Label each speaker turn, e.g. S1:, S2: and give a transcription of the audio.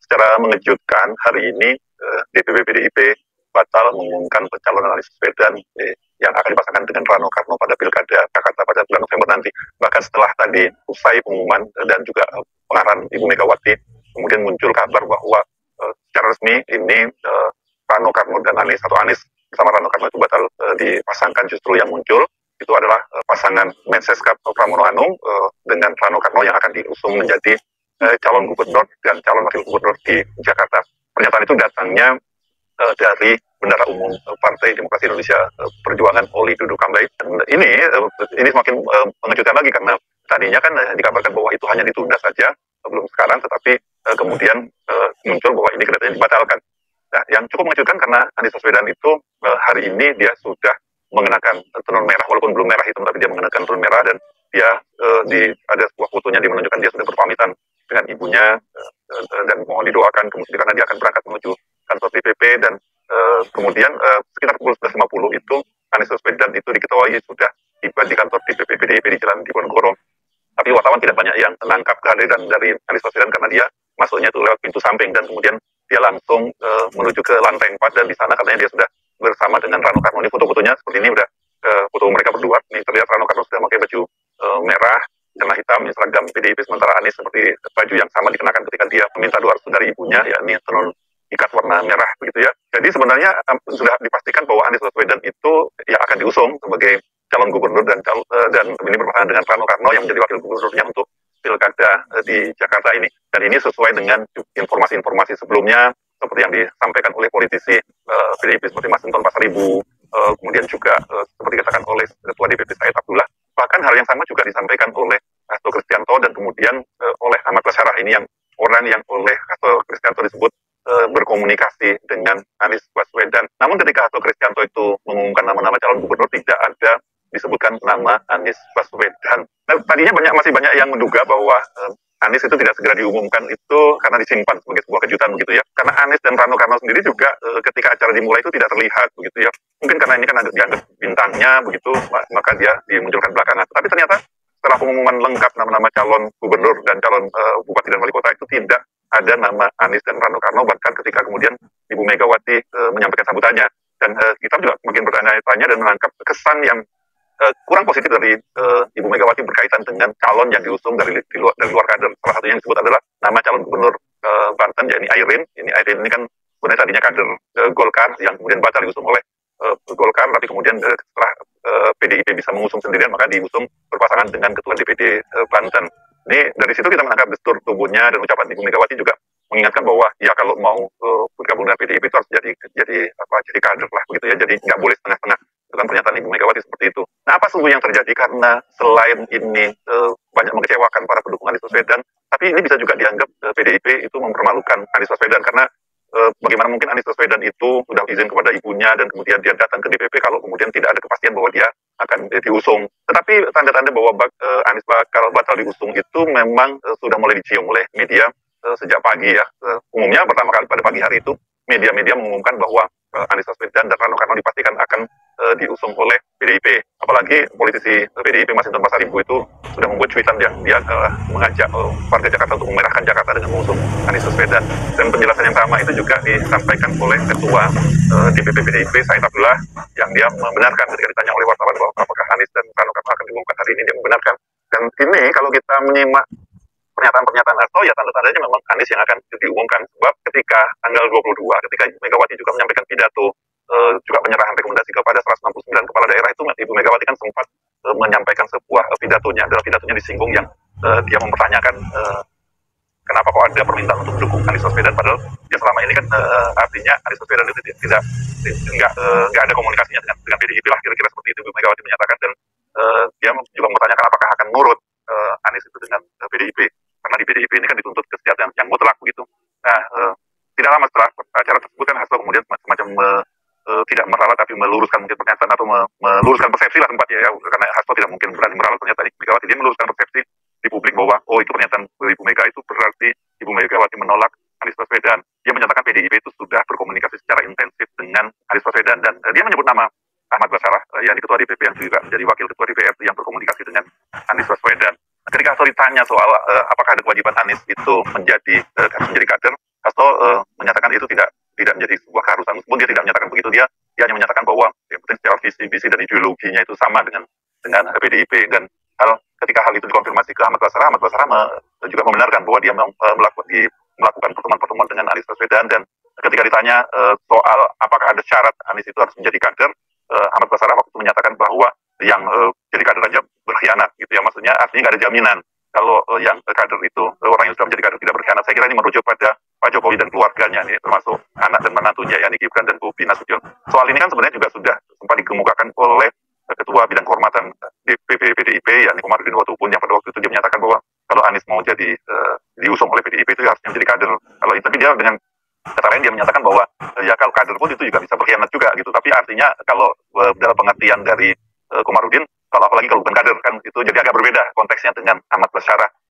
S1: secara mengejutkan hari ini DPP PDIP batal mengumumkan pencalonan Anies Baswedan yang akan dipasangkan dengan Rano Karno pada Pilkada Jakarta pada bulan November nanti. Bahkan setelah tadi usai pengumuman dan juga pengarahan Ibu Megawati, kemudian muncul kabar bahwa secara resmi ini Rano Karno dan Anies atau Anies bersama Rano Karno itu batal dipasangkan. Justru yang muncul itu adalah pasangan Menseskap Pramono Anung dengan Rano Karno yang akan diusung menjadi calon gubernur dan calon wakil gubernur di Jakarta. Pernyataan itu datangnya dari Bendahara Umum Partai Demokrasi Indonesia Perjuangan Oli Dodo Kambai. Dan ini semakin mengejutkan lagi karena tadinya kan dikabarkan bahwa itu hanya ditunda saja belum sekarang, tetapi kemudian muncul bahwa ini kelihatannya dibatalkan. Nah, yang cukup mengejutkan karena Anies Baswedan itu hari ini dia sudah mengenakan tenun merah, walaupun belum merah hitam, tapi dia mengenakan tenun merah dan dia ada sebuah fotonya dia menunjukkan dia sudah berpamitan dengan ibunya dan mohon didoakan kemudian karena dia akan berangkat menuju kantor DPP dan kemudian sekitar pukul 11.50 itu Anies Baswedan itu diketahui sudah tiba di kantor DPP PDIP di Jalan Diponegoro. Tapi wartawan tidak banyak yang menangkap kehadiran dari Anies Baswedan karena dia masuknya itu lewat pintu samping dan kemudian dia langsung menuju ke lantai 4 dan di sana katanya dia sudah bersama dengan Rano Karno. Ini foto-fotonya seperti ini udah foto mereka berdua. Ini terlihat Rano Karno sudah memakai baju merah, celana hitam, seragam PDIP, sementara Anies seperti baju yang sama dikenakan ketika dia meminta doa restu dari ibunya, yakni tenun ikat warna merah begitu ya. Jadi sebenarnya sudah dipastikan bahwa Anies Baswedan itu yang akan diusung sebagai calon gubernur dan ini berpasangan dengan Rano Karno yang menjadi wakil gubernurnya untuk Pilkada di Jakarta ini. Dan ini sesuai dengan informasi-informasi sebelumnya seperti yang disampaikan oleh politisi PDIP seperti Mas Hinton Pasaribu, kemudian juga seperti dikatakan oleh Ketua DPP Said Abdullah. Bahkan hal yang sama juga disampaikan oleh Hasto Kristianto dan kemudian oleh Ahmad Basarah ini yang orang yang oleh Hasto Kristianto disebut berkomunikasi dengan Anies Baswedan. Namun ketika Hasto Kristianto itu mengumumkan nama-nama calon gubernur tidak ada disebutkan nama Anies Baswedan. Nah, tadinya masih banyak yang menduga bahwa Anies itu tidak segera diumumkan itu karena disimpan sebagai sebuah kejutan begitu ya. Karena Anies dan Rano Karno sendiri juga ketika acara dimulai itu tidak terlihat begitu ya. Mungkin karena ini kan dianggap bintangnya begitu, maka dia dimunculkan belakangan. Tapi ternyata setelah pengumuman lengkap nama-nama calon gubernur dan calon bupati dan wali kota itu tidak ada nama Anies dan Rano Karno, bahkan ketika kemudian Ibu Megawati menyampaikan sambutannya. Dan kita juga makin bertanya-tanya dan menangkap kesan yang kurang positif dari Ibu Megawati berkaitan dengan calon yang diusung dari luar kader. Salah satunya yang disebut adalah nama calon gubernur Banten, yakni Airin. Airin ini kan sebenarnya tadinya kader Golkar yang kemudian batal diusung oleh Golkar, tapi kemudian setelah PDIP bisa mengusung sendirian maka diusung berpasangan dengan Ketua DPD Banten. Ini dari situ kita menangkap gestur tubuhnya dan ucapan Ibu Megawati juga mengingatkan bahwa ya kalau mau bergabung dengan PDIP itu harus jadi kader lah begitu ya, jadi nggak boleh setengah-setengah. Itu kan pernyataan Ibu Megawati seperti itu. Nah, apa sesungguhnya yang terjadi? Karena selain ini banyak mengecewakan para pendukung Anies Baswedan, tapi ini bisa juga dianggap PDIP itu mempermalukan Anies Baswedan karena bagaimana mungkin Anies Baswedan itu sudah izin kepada ibunya dan kemudian dia datang ke DPP kalau kemudian tidak ada kepastian bahwa dia akan diusung. Tetapi tanda-tanda bahwa Anies bakal batal diusung itu memang sudah mulai dicium oleh media sejak pagi ya. Umumnya pertama kali pada pagi hari itu media-media mengumumkan bahwa Anies Baswedan dan Rano Karno dipastikan akan diusung oleh PDIP. Apalagi politisi PDIP Mas Hinton Pasaribu itu sudah membuat cuitan yang dia mengajak warga Jakarta untuk memerahkan Jakarta dengan mengusung Anies Baswedan. Dan penjelasan yang sama itu juga disampaikan oleh Ketua DPP PDIP Said Abdullah yang dia membenarkan ketika ditanya oleh wartawan bahwa apakah Anies dan Rano Karno akan diumumkan hari ini, dia membenarkan. Dan ini kalau kita menyimak pernyataan-pernyataan Hasto, ya tanda-tandanya memang Anies yang akan diumumkan. Sebab ketika tanggal 22, ketika Megawati juga menyampaikan pidato juga penyerahan rekomendasi kepada 169 kepala daerah itu, Ibu Megawati kan sempat menyampaikan sebuah pidatonya. Dalam pidatonya disinggung yang dia mempertanyakan kenapa kok ada permintaan untuk mendukung Anies Baswedan, padahal ya selama ini kan artinya Anies Baswedan itu nggak ada komunikasinya dengan PDIP lah, kira-kira seperti itu Ibu Megawati menyatakan. Dan dia juga mempertanyakan apakah akan nurut Anies itu dengan PDIP, karena di PDIP ini kan dituntut kesejahteraan yang mutlak begitu. Nah, tidak lama setelah acara tersebut kan Hasto kemudian semacam tidak meralat tapi meluruskan mungkin pernyataan atau meluruskan persepsi lah tempat ya, karena Hasto tidak mungkin berani meralat pernyataan Ibu Megawati. Dia meluruskan persepsi di publik bahwa oh itu pernyataan Ibu Mega itu berarti Ibu Megawati menolak Anies Baswedan. Dia menyatakan PDIP itu sudah berkomunikasi secara intensif dengan Anies Baswedan dan dia menyebut nama Ahmad Basarah yang Ketua DPP yang juga menjadi Wakil Ketua DPR yang berkomunikasi dengan Anies Baswedan. Ketika Hasto ditanya soal apakah ada kewajiban Anies itu menjadi kader, Hasto dirinya itu sama dengan PDIP. Dan ketika hal itu dikonfirmasi ke Ahmad Basara juga membenarkan bahwa dia melakukan pertemuan-pertemuan dengan Anies Baswedan. Dan ketika ditanya soal apakah ada syarat Anies itu harus menjadi kader, Ahmad Basara waktu itu menyatakan bahwa yang jadi kader aja berkhianat gitu ya, maksudnya artinya nggak ada jaminan kalau yang kader itu orang yang sudah menjadi kader tidak berkhianat. Saya kira ini merujuk pada Pak Jokowi dan keluarganya nih, termasuk anak dan menantunya Yani Gibran dan Bobi Nasution. Soal ini kan sebenarnya juga sudah sempat dikemukakan oleh Ketua Bidang Kehormatan DPP PDIP yakni Komarudin Watubun, yang pada waktu itu dia menyatakan bahwa kalau Anies mau jadi diusung oleh PDIP itu harusnya menjadi kader. Kalau itu, tapi dia dengan kata lain dia menyatakan bahwa ya kalau kader pun itu juga bisa berkhianat juga gitu. Tapi artinya kalau dalam pengertian dari Komarudin, kalau apalagi kalau bukan kader kan itu jadi agak berbeda konteksnya dengan Ahmad Basara